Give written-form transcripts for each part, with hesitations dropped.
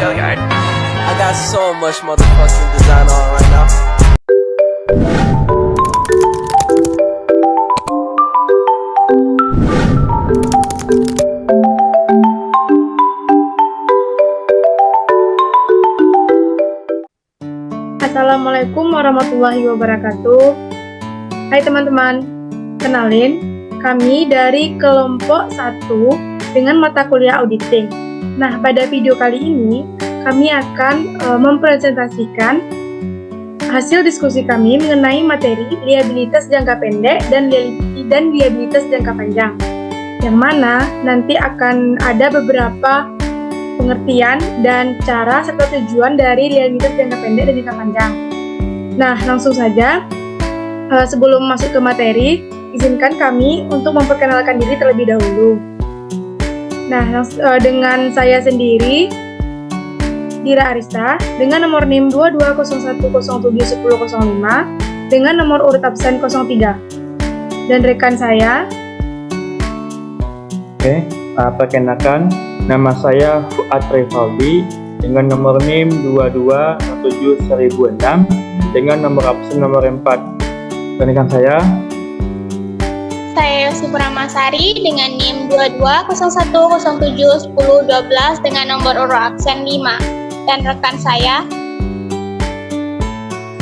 I got so much motherfucking design on right now. Assalamualaikum warahmatullahi wabarakatuh. Hai teman-teman, kenalin, kami dari kelompok 1 dengan mata kuliah auditing. Nah, pada video kali ini, kami akan mempresentasikan hasil diskusi kami mengenai materi liabilitas jangka pendek dan liabilitas jangka panjang, yang mana nanti akan ada beberapa pengertian dan cara serta tujuan dari liabilitas jangka pendek dan jangka panjang. Nah, langsung saja, sebelum masuk ke materi, izinkan kami untuk memperkenalkan diri terlebih dahulu. Nah, dengan saya sendiri, Dira Arista, dengan nomor NIM 2201071005, dengan nomor urut absen 03. Dan rekan saya. Perkenalkan, nama saya Fuad Rivaldi dengan nomor NIM 22171006 dengan nomor absen nomor 4. Dan rekan saya Yosif Ramasari dengan NIM 2201071012 dengan nomor urut absen 5. Dan rekan saya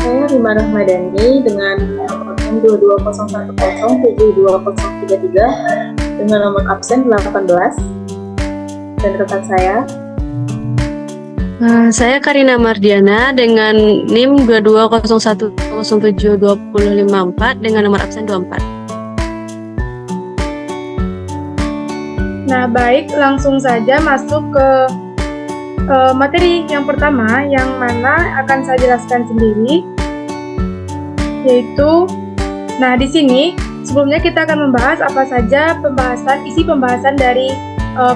Rima Rahmadani dengan nomor NIM 2201072033 dengan nomor absen 18. Dan rekan saya Karina Mardiana dengan NIM 2201072054 dengan nomor absen 24. Nah, baik, langsung saja masuk ke materi yang pertama, yang mana akan saya jelaskan sendiri, yaitu, nah di sini sebelumnya kita akan membahas apa saja isi pembahasan dari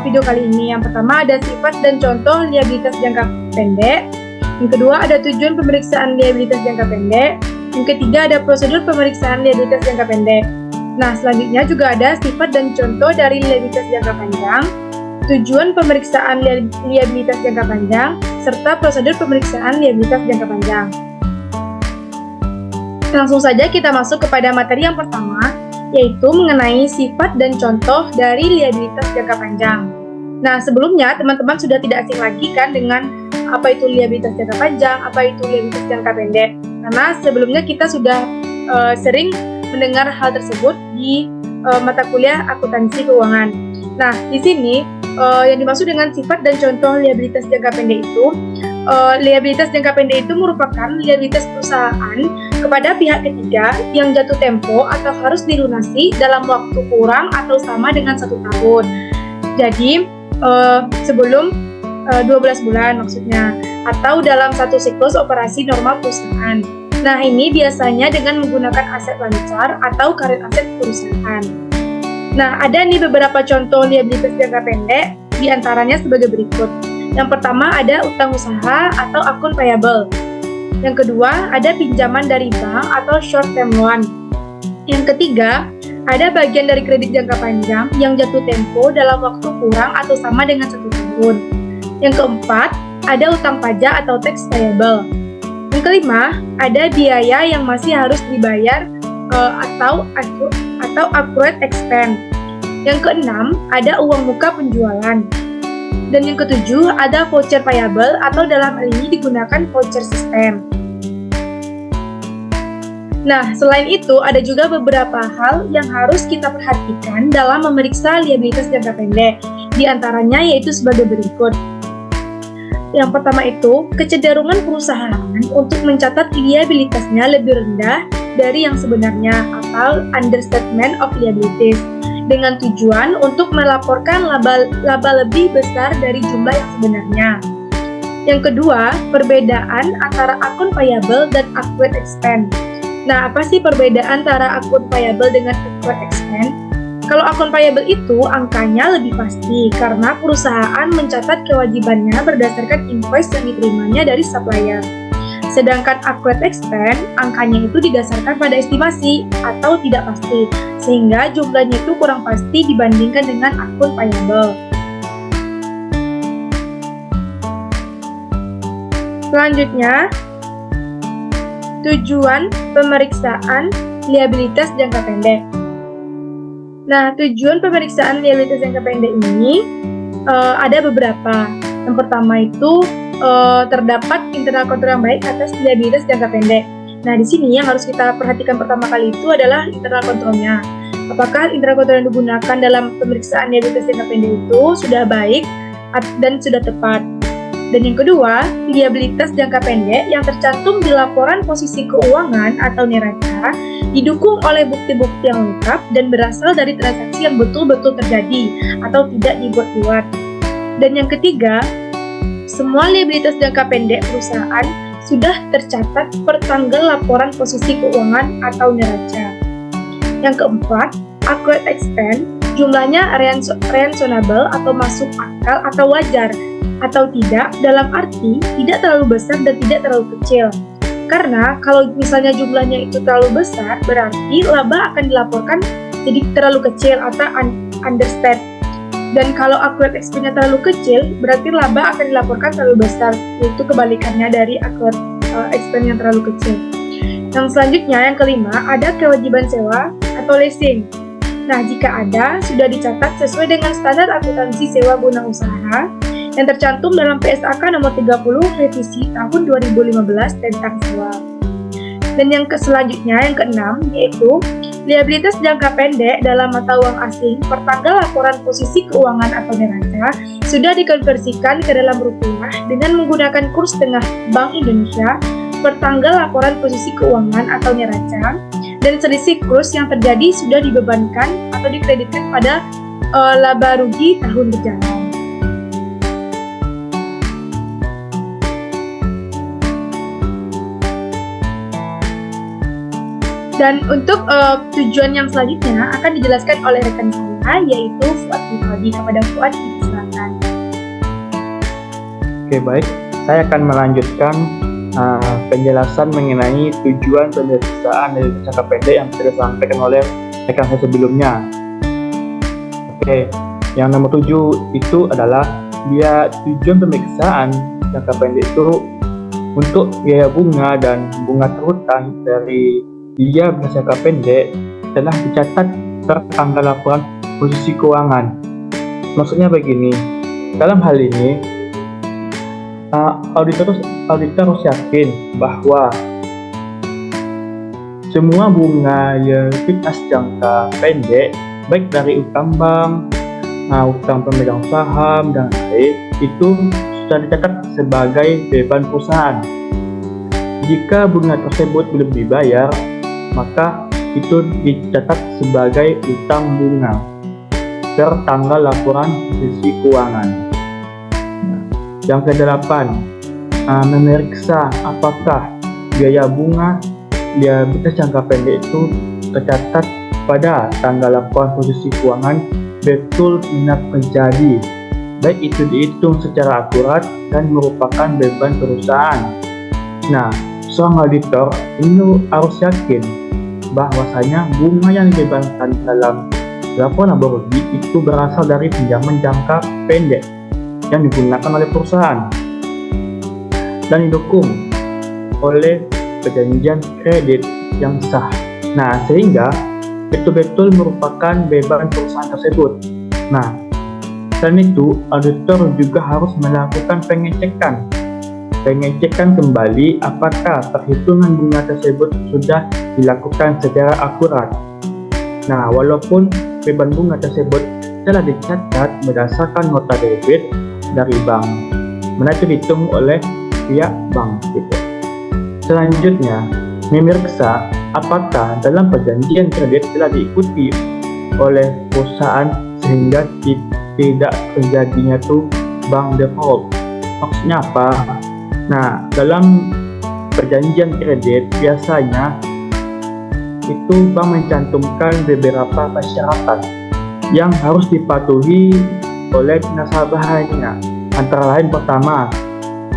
video kali ini. Yang pertama ada sifat dan contoh liabilitas jangka pendek. Yang kedua ada tujuan pemeriksaan liabilitas jangka pendek. Yang ketiga ada prosedur pemeriksaan liabilitas jangka pendek. Nah, selanjutnya juga ada sifat dan contoh dari liabilitas jangka panjang, tujuan pemeriksaan liabilitas jangka panjang, serta prosedur pemeriksaan liabilitas jangka panjang. Langsung saja kita masuk kepada materi yang pertama, yaitu mengenai sifat dan contoh dari liabilitas jangka panjang. Nah, sebelumnya teman-teman sudah tidak asing lagi kan dengan apa itu liabilitas jangka panjang, apa itu liabilitas jangka pendek. Karena sebelumnya kita sudah sering mendengar hal tersebut di mata kuliah akuntansi keuangan. Nah, di sini yang dimaksud dengan sifat dan contoh liabilitas jangka pendek itu, liabilitas jangka pendek itu merupakan liabilitas perusahaan kepada pihak ketiga yang jatuh tempo atau harus dilunasi dalam waktu kurang atau sama dengan 1 tahun. Jadi, sebelum 12 bulan maksudnya, atau dalam satu siklus operasi normal perusahaan. Nah, ini biasanya dengan menggunakan aset lancar atau current aset perusahaan. Nah, ada nih beberapa contoh liabilitas jangka pendek, diantaranya sebagai berikut. Yang pertama ada utang usaha atau akun payable. Yang kedua ada pinjaman dari bank atau short term loan. Yang ketiga ada bagian dari kredit jangka panjang yang jatuh tempo dalam waktu kurang atau sama dengan 1 tahun. Yang keempat ada utang pajak atau tax payable. Yang kelima, ada biaya yang masih harus dibayar atau accrued expense. Yang keenam, ada uang muka penjualan. Dan yang ketujuh, ada voucher payable atau dalam hal ini digunakan voucher system. Nah, selain itu, ada juga beberapa hal yang harus kita perhatikan dalam memeriksa liabilitas jangka pendek. Di antaranya yaitu sebagai berikut. Yang pertama itu, kecenderungan perusahaan untuk mencatat liabilitasnya lebih rendah dari yang sebenarnya atau understatement of liabilities, dengan tujuan untuk melaporkan laba lebih besar dari jumlah yang sebenarnya. Yang kedua, perbedaan antara akun payable dan accrued expense. Nah, apa sih perbedaan antara akun payable dengan accrued expense? Kalau akun payable itu angkanya lebih pasti karena perusahaan mencatat kewajibannya berdasarkan invoice yang diterimanya dari supplier. Sedangkan accrued expense angkanya itu didasarkan pada estimasi atau tidak pasti, sehingga jumlahnya itu kurang pasti dibandingkan dengan akun payable. Selanjutnya, tujuan pemeriksaan liabilitas jangka pendek. Nah, tujuan pemeriksaan liabilitas jangka pendek ini ada beberapa. Yang pertama itu terdapat internal kontrol yang baik atas liabilitas jangka pendek. Nah, di sini yang harus kita perhatikan pertama kali itu adalah internal kontrolnya. Apakah internal kontrol yang digunakan dalam pemeriksaan liabilitas jangka pendek itu sudah baik dan sudah tepat. Dan yang kedua, liabilitas jangka pendek yang tercantum di laporan posisi keuangan atau neraca didukung oleh bukti-bukti yang lengkap dan berasal dari transaksi yang betul-betul terjadi atau tidak dibuat-buat. Dan yang ketiga, semua liabilitas jangka pendek perusahaan sudah tercatat per tanggal laporan posisi keuangan atau neraca. Yang keempat, accurate expense, jumlahnya reasonable atau masuk akal atau wajar, atau tidak dalam arti tidak terlalu besar dan tidak terlalu kecil. Karena kalau misalnya jumlahnya itu terlalu besar, berarti laba akan dilaporkan jadi terlalu kecil atau understated. Dan kalau accurate expense-nya terlalu kecil, berarti laba akan dilaporkan terlalu besar, yaitu kebalikannya dari accurate expense yang terlalu kecil. Yang selanjutnya, yang kelima, ada kewajiban sewa atau leasing. Nah, jika ada, sudah dicatat sesuai dengan standar akuntansi sewa guna usaha yang tercantum dalam PSAK nomor 30 revisi tahun 2015 tentang sewa. Dan yang selanjutnya, yang keenam, yaitu liabilitas jangka pendek dalam mata uang asing per tanggal laporan posisi keuangan atau neraca sudah dikonversikan ke dalam rupiah dengan menggunakan kurs tengah Bank Indonesia per tanggal laporan posisi keuangan atau neraca, dan selisih kurs yang terjadi sudah dibebankan atau dikreditkan pada laba rugi tahun berjalan. Dan untuk tujuan yang selanjutnya akan dijelaskan oleh rekan saya, yaitu Fuad Rivaldi. Kepada Fuad, silakan. Oke, baik. Saya akan melanjutkan penjelasan mengenai tujuan pemeriksaan dari jangka pendek yang sudah disampaikan oleh rekan saya sebelumnya. Oke, yang nomor 7 itu adalah tujuan pemeriksaan jangka pendek itu untuk biaya bunga dan bunga terhutang dari dia jangka pendek telah dicatat per tanggal laporan posisi keuangan. Maksudnya begini, dalam hal ini auditor harus yakin bahwa semua bunga liabilitas jangka pendek, baik dari utang bank, utang pemegang saham dan lain, itu sudah dicatat sebagai beban perusahaan. Jika bunga tersebut belum dibayar, maka itu dicatat sebagai utang bunga per tanggal laporan posisi keuangan. Yang ke-8, memeriksa apakah biaya bunga liabilitas jangka pendek itu tercatat pada tanggal laporan posisi keuangan betul benar terjadi, baik itu dihitung secara akurat dan merupakan beban perusahaan. Nah, seorang auditor ini harus yakin bahwasanya bunga yang dibebankan dalam laporan laba rugi itu berasal dari pinjaman jangka pendek yang digunakan oleh perusahaan dan didukung oleh perjanjian kredit yang sah. Nah, sehingga betul-betul merupakan beban perusahaan tersebut. Nah, selain itu, auditor juga harus melakukan pengecekan kembali apakah perhitungan bunga tersebut sudah dilakukan secara akurat. Nah, walaupun beban bunga tersebut telah dicatat berdasarkan nota debit dari bank, mana itu dihitung oleh pihak bank gitu. Selanjutnya, memeriksa apakah dalam perjanjian kredit telah diikuti oleh perusahaan sehingga tidak terjadinya bank default. Maksudnya apa? Nah, dalam perjanjian kredit biasanya itu bank mencantumkan beberapa persyaratan yang harus dipatuhi oleh nasabahnya. Antara lain, pertama,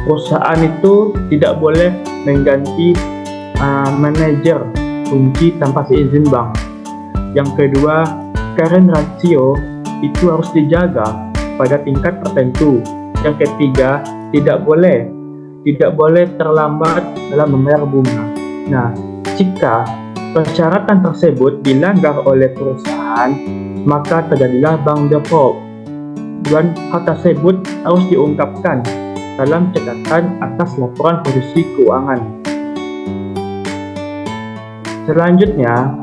perusahaan itu tidak boleh mengganti manajer kunci tanpa seizin bank. Yang kedua, current ratio itu harus dijaga pada tingkat tertentu. Yang ketiga, tidak boleh tidak boleh terlambat dalam membayar bunga. Nah, jika persyaratan tersebut dilanggar oleh perusahaan, maka terjadilah bank default dan hal tersebut harus diungkapkan dalam catatan atas laporan posisi keuangan. Selanjutnya,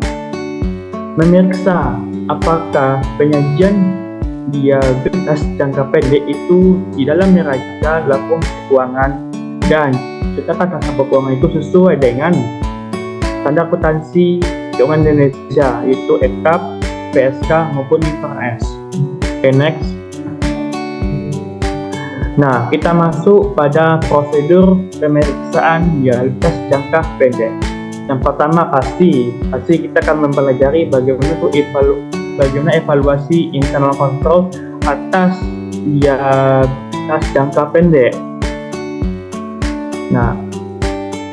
memeriksa apakah penyajian likuiditas jangka pendek itu di dalam neraca laporan keuangan dan catatan nasabah keuangan itu sesuai dengan standar akuntansi keuangan Indonesia, yaitu EKAP, PSK maupun IFRS. Okay, next. Nah, kita masuk pada prosedur pemeriksaan likuiditas jangka pendek. Yang pertama pasti kita akan mempelajari bagaimana evaluasi internal control atas likuiditas jangka pendek. Nah,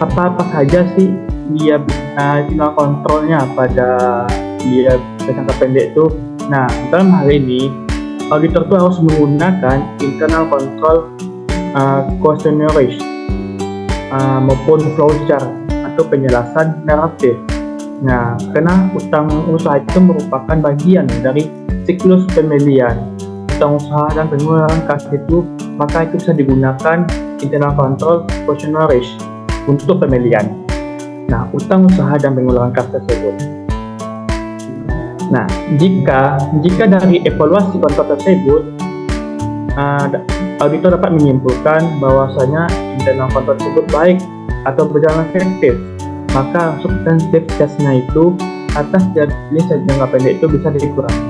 apa saja sih internal kontrolnya pada likuiditas jangka pendek itu? Nah, dalam hal ini auditor itu harus menggunakan internal control questionnaire maupun flowchart atau penjelasan naratif. Nah, karena utang usaha itu merupakan bagian dari siklus pembelian utang usaha dan pengeluaran kas itu, maka itu bisa digunakan internal control questionnaire untuk pembelian. Nah, utang usaha dan pengeluaran kas tersebut. Nah, jika dari evaluasi kontrol tersebut, auditor dapat menyimpulkan bahwasanya internal kontrol tersebut baik atau berjalan efektif, maka substantif testnya itu atas jenis jangka pendek itu bisa dikurangi.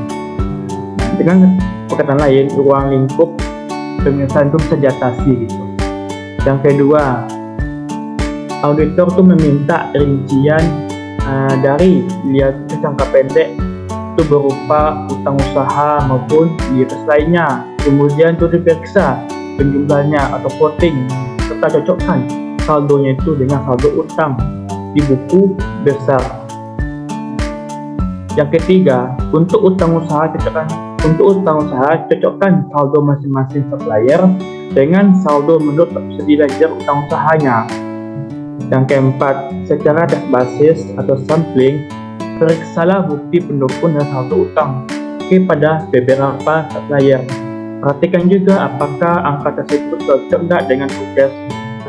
Dengan perkataan lain, ruang lingkup pemeriksaan itu bisa diatasi gitu. Yang kedua, auditor itu meminta rincian dari likuiditas jangka pendek itu berupa utang usaha maupun likuiditas lainnya. Kemudian itu diperiksa penjumlahannya atau voting serta cocokkan saldonya itu dengan saldo utang di buku besar. Yang ketiga, untuk utang usaha cocokkan saldo masing-masing supplier dengan saldo menurut studi ledger utang usahanya. Yang keempat, secara tes basis atau sampling, periksalah bukti pendukung dan saldo utang kepada beberapa supplier. Perhatikan juga apakah angka tersebut cocok enggak dengan tugas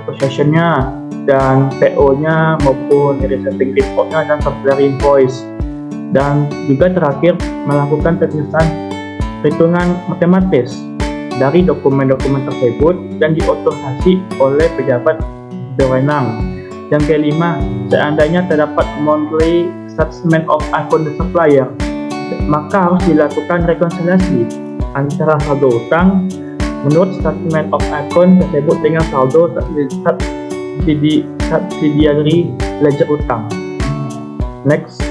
association-nya dan PO-nya maupun resetting report-nya dan supplier invoice. Dan juga terakhir, melakukan perhitungan matematis dari dokumen-dokumen tersebut dan diotorisasi oleh pejabat berwenang. Yang kelima, seandainya terdapat monthly statement of account the supplier, maka harus dilakukan rekonsiliasi antara saldo utang menurut statement of account tersebut dengan saldo subsidiary ledger utang. Next.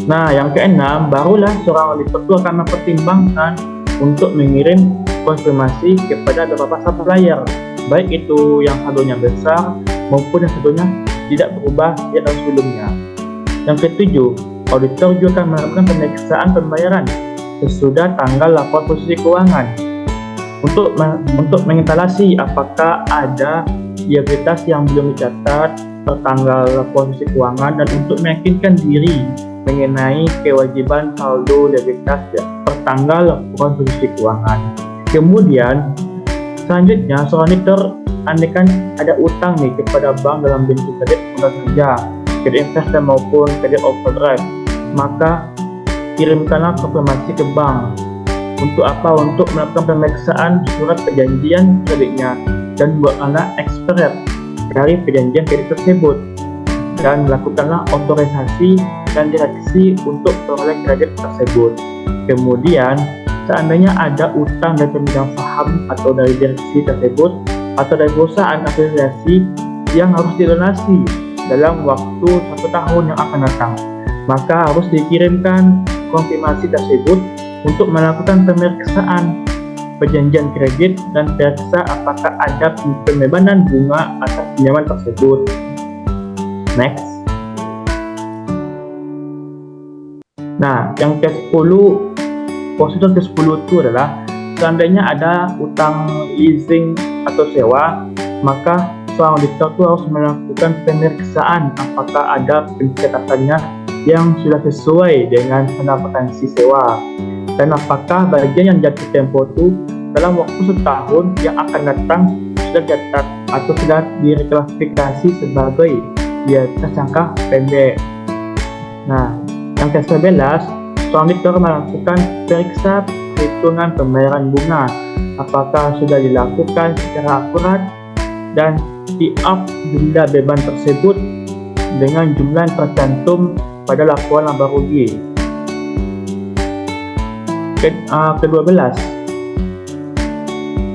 Nah, yang keenam, barulah seorang auditor itu akan mempertimbangkan untuk mengirim konfirmasi kepada beberapa supplier, baik itu yang saldonya besar maupun yang saldonya tidak berubah dari tahun sebelumnya. Yang ketujuh, auditor juga akan melakukan pemeriksaan pembayaran sesudah tanggal laporan posisi keuangan untuk mengintalasi apakah ada likuiditas yang belum dicatat per tanggal laporan posisi keuangan dan untuk meyakinkan diri mengenai kewajiban saldo likuiditas per tanggal laporan posisi keuangan. Kemudian selanjutnya, seorang auditor andaikan ada utang nih kepada bank dalam bentuk kredit modal kerja, kredit investasi maupun kredit overdraft, maka kirimkanlah konfirmasi ke bank. Untuk apa? Untuk melakukan pemeriksaan surat perjanjian kreditnya dan buatlah expired dari perjanjian kredit tersebut dan lakukanlah otorisasi dan direksi untuk peroleh kredit tersebut. Kemudian, seandainya ada utang dari pemegang saham atau dari direksi tersebut atau dari perusahaan afiliasi yang harus dilunasi dalam waktu 1 tahun yang akan datang, maka harus dikirimkan konfirmasi tersebut untuk melakukan pemeriksaan perjanjian kredit dan periksa apakah ada pembebanan bunga atas pinjaman tersebut. Next. Nah, yang ke-10, prosedur ke-10 itu adalah seandainya ada utang leasing atau sewa, maka seorang auditor itu harus melakukan pemeriksaan apakah ada pencatatannya yang sudah sesuai dengan pendapatan si sewa, dan apakah bagian yang jatuh tempo itu dalam waktu setahun yang akan datang sudah dicatat atau sudah direklasifikasi sebagai biasa jangka pendek. Nah, yang ke-11, seorang auditor melakukan periksa perhitungan pembayaran bunga, apakah sudah dilakukan secara akurat dan tiap jumlah beban tersebut dengan jumlah yang tercantum pada laporan laba rugi. Ke-12,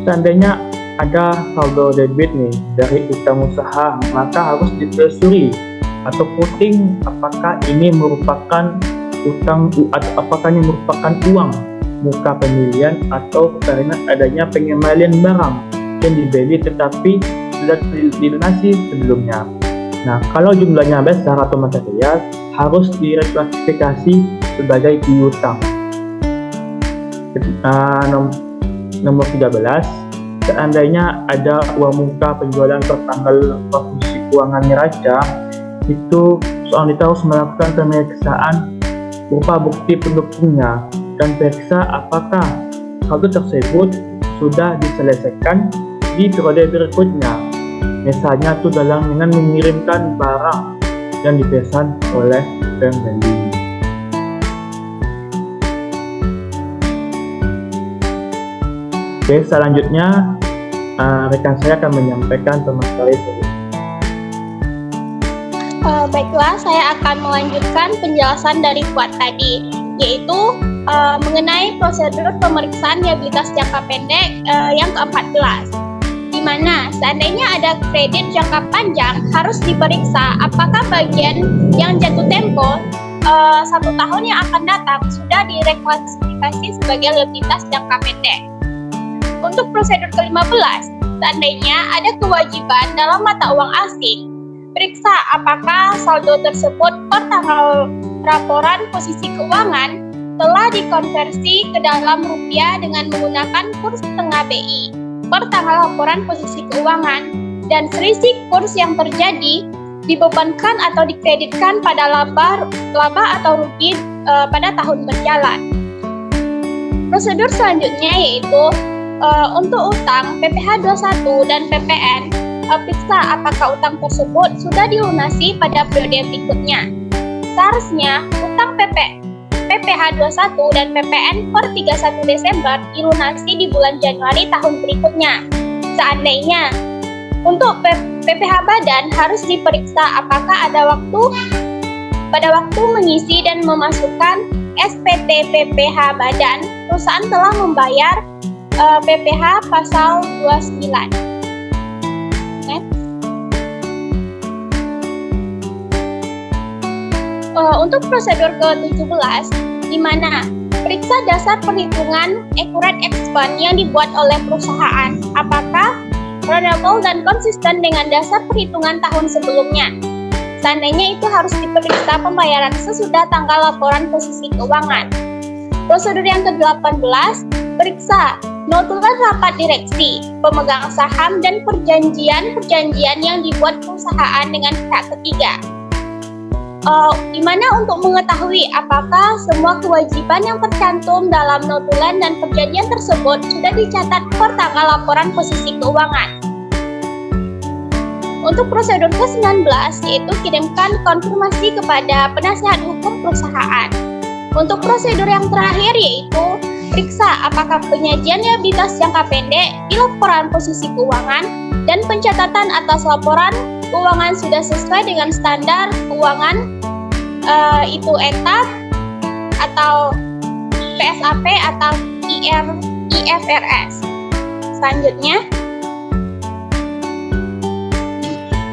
seandainya ada saldo debit nih dari utang usaha, maka harus ditelusuri atau voting apakah ini merupakan utang atau apakah ini merupakan uang muka pembelian atau karena adanya pengembalian barang yang dibeli tetapi sudah dilunasi sebelumnya. Nah, kalau jumlahnya besar atau material, harus direklasifikasi sebagai piutang. Nomor 13, seandainya ada uang muka penjualan tertanggal posisi keuangan neraca, itu seorang auditor harus melakukan pemeriksaan berupa bukti pendukungnya dan periksa apakah saldo tersebut sudah diselesaikan di periode berikutnya. Misalnya itu dengan mengirimkan barang yang dipesan oleh pembeli. Oke, selanjutnya rekan saya akan menyampaikan materi berikut. Baiklah, saya akan melanjutkan penjelasan dari Fuad tadi, yaitu mengenai prosedur pemeriksaan liabilitas jangka pendek yang ke-14, di mana seandainya ada kredit jangka panjang harus diperiksa apakah bagian yang jatuh tempo 1 tahun yang akan datang sudah direklasifikasi sebagai liabilitas jangka pendek. Untuk prosedur ke-15, seandainya ada kewajiban dalam mata uang asing, periksa apakah saldo tersebut per tanggal laporan posisi keuangan telah dikonversi ke dalam rupiah dengan menggunakan kurs tengah BI per tanggal laporan posisi keuangan, dan selisih kurs yang terjadi dibebankan atau dikreditkan pada laba atau rugi pada tahun berjalan. Prosedur selanjutnya yaitu untuk utang PPh 21 dan PPN, periksa apakah utang tersebut sudah dilunasi pada periode berikutnya. Seharusnya utang PPh 21 dan PPN per 31 Desember dilunasi di bulan Januari tahun berikutnya. Seandainya untuk PPh badan harus diperiksa apakah pada waktu mengisi dan memasukkan SPT PPh badan, perusahaan telah membayar PPh pasal 29. Untuk prosedur ke-17, di mana periksa dasar perhitungan accurate expense yang dibuat oleh perusahaan, apakah reliable dan konsisten dengan dasar perhitungan tahun sebelumnya. Seandainya itu harus diperiksa pembayaran sesudah tanggal laporan posisi keuangan. Prosedur yang ke-18, periksa notulen rapat direksi, pemegang saham, dan perjanjian yang dibuat perusahaan dengan pihak ketiga. Di mana untuk mengetahui apakah semua kewajiban yang tercantum dalam notulen dan perjanjian tersebut sudah dicatat per tanggal laporan posisi keuangan. Untuk prosedur ke-19 yaitu kirimkan konfirmasi kepada penasihat hukum perusahaan. Untuk prosedur yang terakhir yaitu periksa apakah penyajian liabilitas jangka pendek di laporan posisi keuangan dan pencatatan atas laporan keuangan sudah sesuai dengan standar keuangan itu ETAP atau PSAP atau IFRS. Selanjutnya,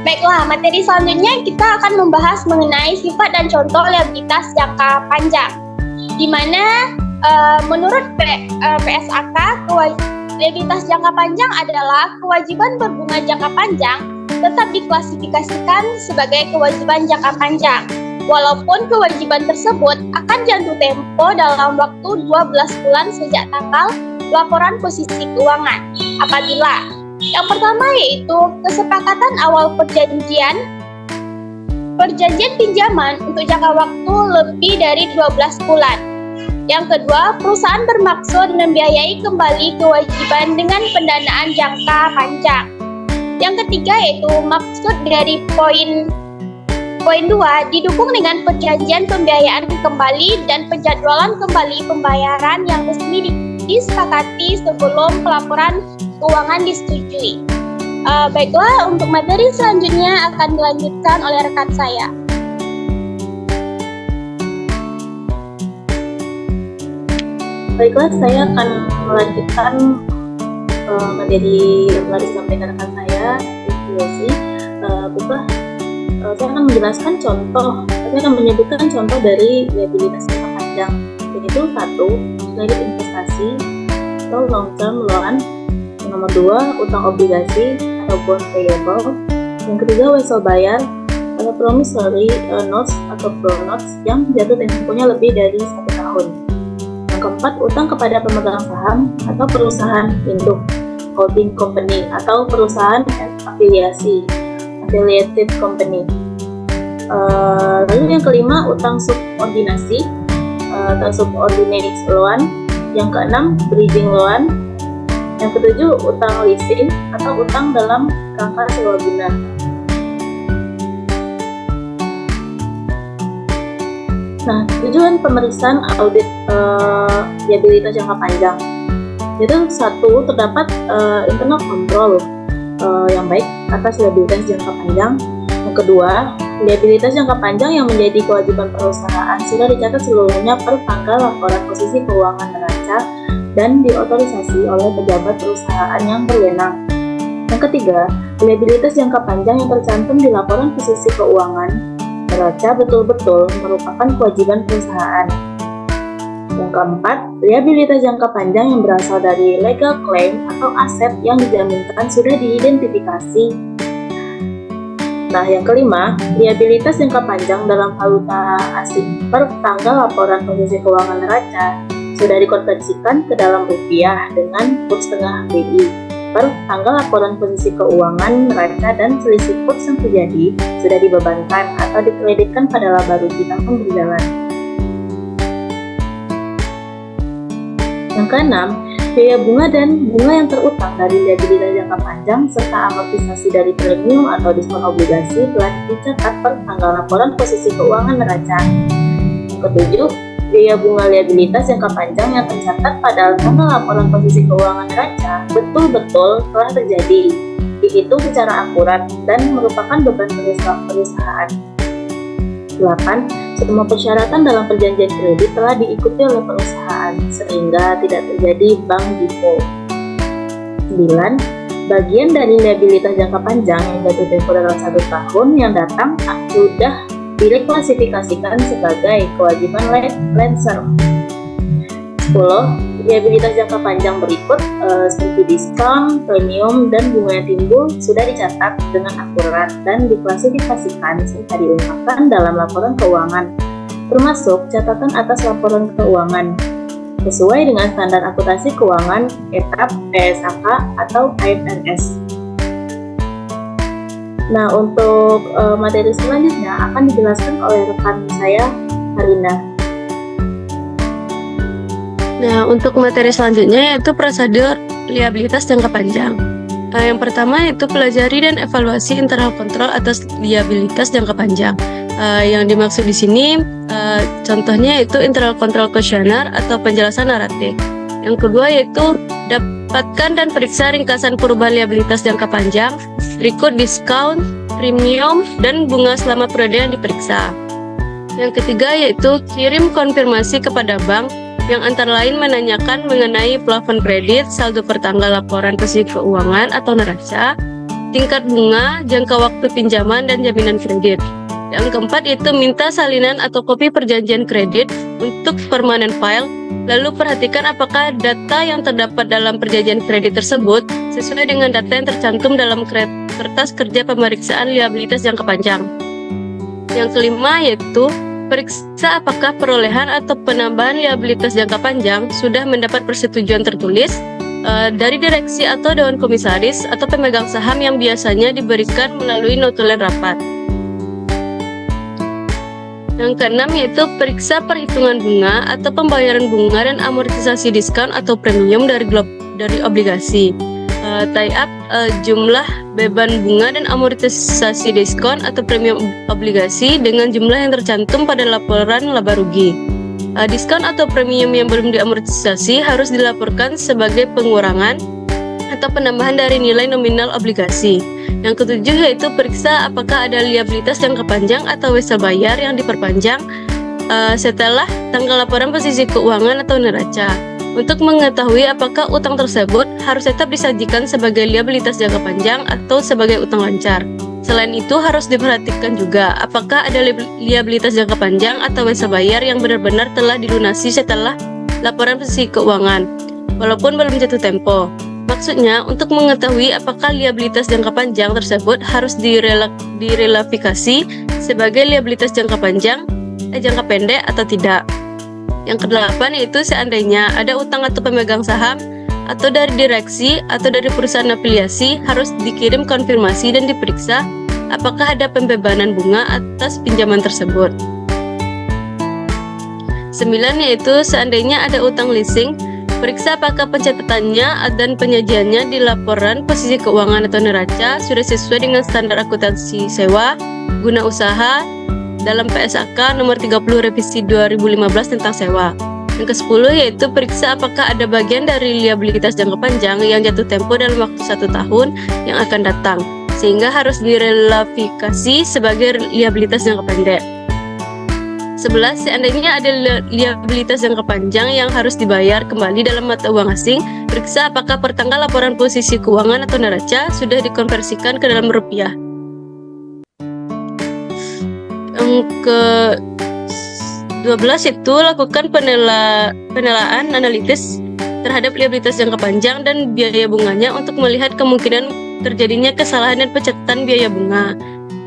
baiklah, materi selanjutnya kita akan membahas mengenai sifat dan contoh liabilitas jangka panjang, di mana menurut PSAK, liabilitas jangka panjang adalah kewajiban berbunga jangka panjang tetap diklasifikasikan sebagai kewajiban jangka panjang, walaupun kewajiban tersebut akan jatuh tempo dalam waktu 12 bulan sejak tanggal laporan posisi keuangan. Apabila yang pertama yaitu kesepakatan awal perjanjian pinjaman untuk jangka waktu lebih dari 12 bulan. Yang kedua, perusahaan bermaksud membiayai kembali kewajiban dengan pendanaan jangka panjang. Yang ketiga yaitu maksud dari poin 2 didukung dengan perjanjian pembiayaan kembali dan penjadwalan kembali pembayaran yang resmi disepakati sebelum pelaporan keuangan disetujui. Baiklah, untuk materi selanjutnya akan dilanjutkan oleh rekan saya. Baiklah, saya akan melanjutkan materi yang telah disampaikan rekan saya, Yosi. Saya akan menjelaskan contoh, saya akan menyebutkan contoh dari liabilitas jangka panjang, yaitu 1. Kredit investasi atau long term loan. Yang nomor 2, utang obligasi atau bond payable. Yang ketiga, wesel bayar atau promissory notes atau pro notes yang jatuh temponya lebih dari 1 tahun. Yang keempat, utang kepada pemegang saham atau perusahaan induk, holding company atau perusahaan afiliasi, affiliated company. Lalu yang kelima, utang subordinasi atau subordinate loan. Yang keenam, bridging loan. Yang ketujuh, utang leasing atau utang dalam rangka sewa guna. Nah, tujuan pemeriksaan audit liabilitas jangka panjang itu 1. Terdapat internal control yang baik atas liabilitas jangka panjang. Yang kedua, liabilitas jangka panjang yang menjadi kewajiban perusahaan sudah dicatat seluruhnya per tanggal laporan posisi keuangan neraca dan diotorisasi oleh pejabat perusahaan yang berwenang. Yang ketiga, liabilitas jangka panjang yang tercantum di laporan posisi keuangan neraca betul-betul merupakan kewajiban perusahaan. Yang keempat, liabilitas jangka panjang yang berasal dari legal claim atau aset yang dijaminkan sudah diidentifikasi. Nah, yang kelima, liabilitas jangka panjang dalam valuta asing per tanggal laporan posisi keuangan neraca sudah dikonversikan ke dalam rupiah dengan kurs tengah BI per tanggal laporan posisi keuangan neraca dan selisih kurs yang terjadi sudah dibebankan atau dikreditkan pada laba rugi tahun berjalan. Yang keenam, biaya bunga dan bunga yang terutang dari liabilitas jangka panjang serta amortisasi dari premium atau diskon obligasi telah dicatat per tanggal laporan posisi keuangan neraca. Yang ketujuh, biaya bunga liabilitas jangka panjang yang tercatat pada tanggal laporan posisi keuangan neraca betul-betul telah terjadi, dihitung secara akurat dan merupakan beban perusahaan. 8. Semua persyaratan dalam perjanjian kredit telah diikuti oleh perusahaan sehingga tidak terjadi bank default. 9. Bagian dari liabilitas jangka panjang yang jatuh tempo dalam 1 tahun yang datang sudah direklasifikasikan sebagai kewajiban lessor. 10. Liabilitas jangka panjang berikut seperti diskon, premium, dan bunga yang timbul sudah dicatat dengan akurat dan diklasifikasikan serta diungkapkan dalam laporan keuangan, termasuk catatan atas laporan keuangan sesuai dengan standar akuntansi keuangan etap PSAK atau IFRS. Nah, untuk materi selanjutnya akan dijelaskan oleh rekan saya, Harina. Nah, untuk materi selanjutnya yaitu prosedur liabilitas jangka panjang. Yang pertama yaitu pelajari dan evaluasi internal kontrol atas liabilitas jangka panjang. Yang dimaksud di sini contohnya yaitu internal control questionnaire atau penjelasan naratif. Yang kedua yaitu dapatkan dan periksa ringkasan perubahan liabilitas jangka panjang, berikut diskon, premium, dan bunga selama periode yang diperiksa. Yang ketiga yaitu kirim konfirmasi kepada bank yang antara lain menanyakan mengenai plafon kredit, saldo pertanggal laporan posisi keuangan atau neraca, tingkat bunga, jangka waktu pinjaman, dan jaminan kredit. Yang keempat itu minta salinan atau kopi perjanjian kredit untuk permanent file, lalu perhatikan apakah data yang terdapat dalam perjanjian kredit tersebut sesuai dengan data yang tercantum dalam kertas kerja pemeriksaan liabilitas jangka panjang. Yang kelima yaitu periksa apakah perolehan atau penambahan liabilitas jangka panjang sudah mendapat persetujuan tertulis dari direksi atau dewan komisaris atau pemegang saham yang biasanya diberikan melalui notulen rapat. Yang keenam yaitu periksa perhitungan bunga atau pembayaran bunga dan amortisasi diskon atau premium dari obligasi. Tie-up jumlah beban bunga dan amortisasi diskon atau premium obligasi dengan jumlah yang tercantum pada laporan laba rugi. Diskon atau premium yang belum diamortisasi harus dilaporkan sebagai pengurangan atau penambahan dari nilai nominal obligasi. Yang ketujuh yaitu periksa apakah ada liabilitas jangka panjang atau wesel bayar yang diperpanjang setelah tanggal laporan posisi keuangan atau neraca. Untuk mengetahui apakah utang tersebut harus tetap disajikan sebagai liabilitas jangka panjang atau sebagai utang lancar. Selain itu harus diperhatikan juga apakah ada liabilitas jangka panjang atau wesel bayar yang benar-benar telah dilunasi setelah laporan posisi keuangan, walaupun belum jatuh tempo. Maksudnya, untuk mengetahui apakah liabilitas jangka panjang tersebut harus direlafikasi sebagai liabilitas jangka pendek atau tidak. Yang kedelapan yaitu seandainya ada utang atau pemegang saham atau dari direksi atau dari perusahaan afiliasi harus dikirim konfirmasi dan diperiksa apakah ada pembebanan bunga atas pinjaman tersebut. 9 yaitu seandainya ada utang leasing, periksa apakah pencatatannya dan penyajiannya di laporan posisi keuangan atau neraca sudah sesuai dengan standar akuntansi sewa guna usaha dalam PSAK nomor 30 revisi 2015 tentang sewa. Yang ke-10 yaitu periksa apakah ada bagian dari liabilitas jangka panjang yang jatuh tempo dalam waktu 1 tahun yang akan datang, sehingga harus direlafikasi sebagai liabilitas jangka pendek. 11. Seandainya ada liabilitas jangka panjang yang harus dibayar kembali dalam mata uang asing, periksa apakah pertanggal laporan posisi keuangan atau neraca sudah dikonversikan ke dalam rupiah. Yang ke-12 itu lakukan penelaan analitis terhadap liabilitas jangka panjang dan biaya bunganya untuk melihat kemungkinan terjadinya kesalahan dan pencatatan biaya bunga.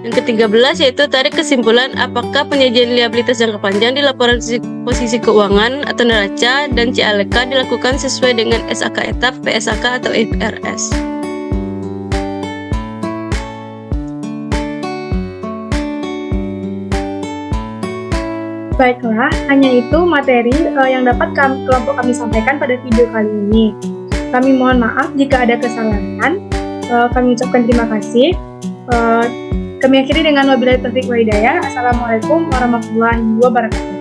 Yang ke-13 yaitu tarik kesimpulan apakah penyajian liabilitas jangka panjang di laporan posisi keuangan atau neraca dan CLK dilakukan sesuai dengan SAK etap, PSAK atau IFRS. Baiklah, hanya itu materi yang dapat kelompok kami sampaikan pada video kali ini. Kami mohon maaf jika ada kesalahan. Kami ucapkan terima kasih. Kami akhiri dengan wabillahi taufiq wal hidayah. Assalamualaikum warahmatullahi wabarakatuh.